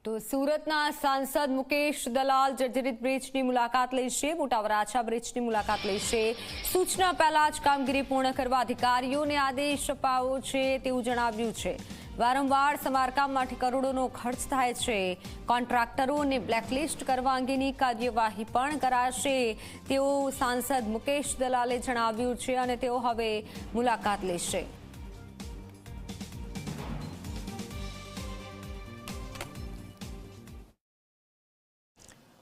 તો સુરતના સાંસદ મુકેશ દલાલ જર્જરિત બ્રિજની મુલાકાત લેશે। મોટા વરાછા બ્રિજની મુલાકાત લેશે। સૂચના પહેલા જ કામગીરી પૂર્ણ કરવા અધિકારીઓને આદેશ અપાયો છે તેવું જણાવ્યું છે। વારંવાર સમારકામ માટે કરોડોનો ખર્ચ થાય છે। કોન્ટ્રાક્ટરોને બ્લેકલિસ્ટ કરવા અંગેની કાર્યવાહી પણ કરાશે તેવું સાંસદ મુકેશ દલાલે જણાવ્યું છે અને તેઓ હવે મુલાકાત લેશે।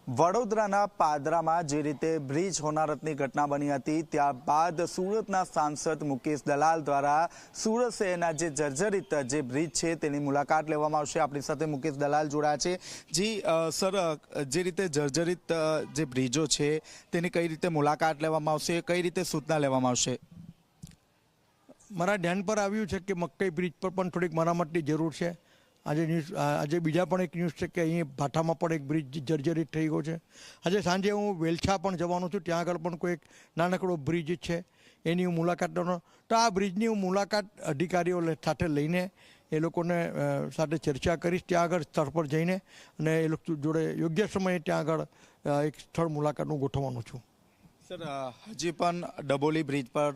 વડોદરાના પાદરામાં જે રીતે બ્રિજ હોનારતની ઘટના બની હતી ત્યારબાદ સુરતના સાંસદ મુકેશ દલાલ દ્વારા સુરત શહેરના જે જર્જરિત જે બ્રિજ છે તેની મુલાકાત લેવામાં આવશે। આપણી સાથે મુકેશ દલાલ જોડાયા છે। જી સર, જે રીતે જર્જરિત જે બ્રિજો છે તેની કઈ રીતે મુલાકાત લેવામાં આવશે, કઈ રીતે સૂચના લેવામાં આવશે? મારા ધ્યાન પર આવ્યું છે કે મક્કઈ બ્રિજ પર પણ થોડીક મરામતની જરૂર છે। આજે બીજા પણ એક ન્યૂઝ છે કે અહીં ભાઠામાં પણ એક બ્રિજ જર્જરિત થઈ ગયો છે। આજે સાંજે હું વેલછા પણ જવાનો છું, ત્યાં આગળ પણ કોઈ એક નાનકડો બ્રિજ છે એની હું મુલાકાત લેવાનો। તો આ બ્રિજની હું મુલાકાત અધિકારીઓ સાથે લઈને એ લોકોને સાથે ચર્ચા કરીશ ત્યાં આગળ સ્થળ પર જઈને, અને એ લોકો જોડે યોગ્ય સમયે ત્યાં આગળ એક સ્થળ મુલાકાતનું ગોઠવવાનું છું। સર, હજી પણ ડબોલી બ્રિજ પર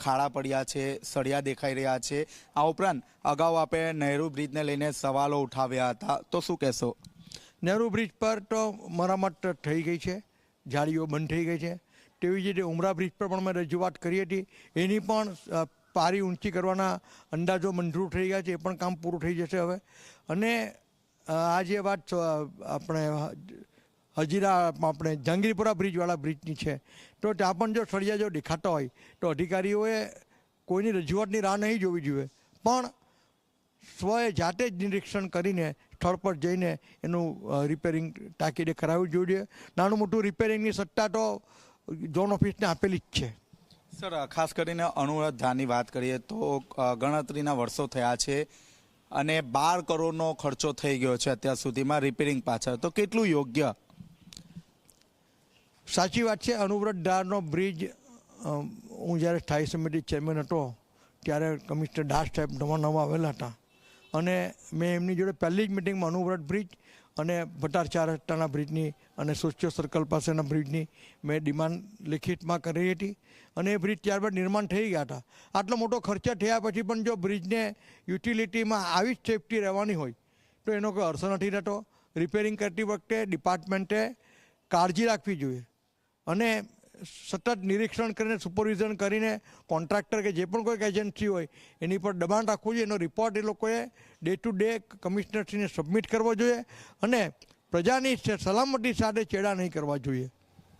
ખાડા પડ્યા છે, સળિયા દેખાઈ રહ્યા છે। આ ઉપરાંત અગાઉ આપણે નહેરુ બ્રિજને લઈને સવાલો ઉઠાવ્યા હતા, તો શું કહેશો? નહેરુ બ્રિજ પર તો મરામત થઈ ગઈ છે, જાળીઓ બંધ થઈ ગઈ છે। તેવી જ રીતે ઉમરા બ્રિજ પર પણ મેં રજૂઆત કરી હતી, એની પણ પારી ઊંચી કરવાના અંદાજો મંજૂર થઈ ગયા છે, એ પણ કામ પૂરું થઈ જશે હવે। અને આ જે વાત આપણે આપણે જહાંગીરપુરા બ્રિજવાળા બ્રિજની છે, તો ત્યાં પણ જો સળિયા જો દેખાતા હોય તો અધિકારીઓએ કોઈની રજૂઆતની રાહ નહીં જોવી જોઈએ, પણ સ્વએ જાતે જ નિરીક્ષણ કરીને સ્થળ પર જઈને એનું રિપેરિંગ તાકીદે કરાવવું જોઈએ। નાનું મોટું રિપેરિંગની સત્તા તો ઝોન ઓફિસને આપેલી જ છે। સર, ખાસ કરીને અનુરાધાની વાત કરીએ તો ગણતરીના વર્ષો થયા છે અને 12 કરોડનો ખર્ચો થઈ ગયો છે અત્યાર સુધીમાં રિપેરિંગ પાછળ, તો કેટલું યોગ્ય? સાચી વાત છે। અનુવ્રત ધારનો બ્રિજ હું જ્યારે સ્થાયી સમિતિ ચેરમેન હતો ત્યારે કમિશનર દાસ સાહેબ નવા આવેલા હતા, અને મેં એમની જોડે પહેલી જ મિટિંગમાં અનુવ્રત બ્રિજ અને ભટાર 4 રસ્તાના બ્રિજની અને સોશિયો સર્કલ પાસેના બ્રિજની મેં ડિમાન્ડ લિખિતમાં કરી હતી, અને એ બ્રિજ ત્યારબાદ નિર્માણ થઈ ગયા હતા। આટલો મોટો ખર્ચા થયા પછી પણ જો બ્રિજને યુટિલિટીમાં આવી જ સેફટી રહેવાની હોય તો એનો કોઈ અર્થ નથી રહેતો। રિપેરિંગ કરતી વખતે ડિપાર્ટમેન્ટે કાળજી રાખવી જોઈએ અને સતત નિરીક્ષણ કરીને સુપરવિઝન કરીને કોન્ટ્રાક્ટર કે જે પણ કોઈક એજન્સી હોય એની પર દબાણ રાખવું જોઈએ। એનો રિપોર્ટ એ લોકોએ ડે ટુ ડે કમિશનરશ્રીને સબમિટ કરવો જોઈએ અને પ્રજાની સલામતી સાથે ચેડા નહીં કરવા જોઈએ।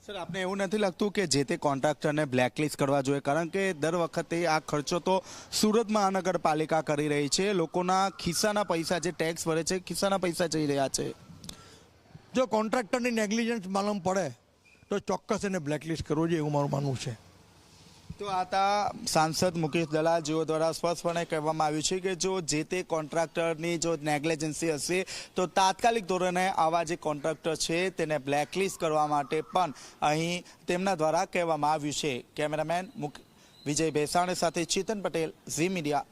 સર, આપને એવું નથી લાગતું કે જે તે કોન્ટ્રાક્ટરને બ્લેકલિસ્ટ કરવા જોઈએ? કારણ કે દર વખતે આ ખર્ચો તો સુરત મહાનગરપાલિકા કરી રહી છે, લોકોના ખિસ્સાના પૈસા, જે ટેક્સ ભરે છે ખિસ્સાના પૈસા જઈ રહ્યા છે। જો કોન્ટ્રાક્ટરની નેગ્લિજન્સ માલુમ પડે તો ચોક્કસ એને બ્લેકલિસ્ટ કરવો જોઈએ એવું મારું માનવું છે। તો આ હતા સાંસદ મુકેશ દલાલ, જેઓ દ્વારા સ્પષ્ટપણે કહેવામાં આવ્યું છે કે જો જે તે કોન્ટ્રાક્ટરની જો નેગ્લિજન્સી હશે તો તાત્કાલિક ધોરણે આવા જે કોન્ટ્રાક્ટર છે તેને બ્લેકલિસ્ટ કરવા માટે પણ અહીં તેમના દ્વારા કહેવામાં આવ્યું છે। કેમેરામેન વિજય ભેસાણ સાથે ચેતન પટેલ, ઝી મીડિયા।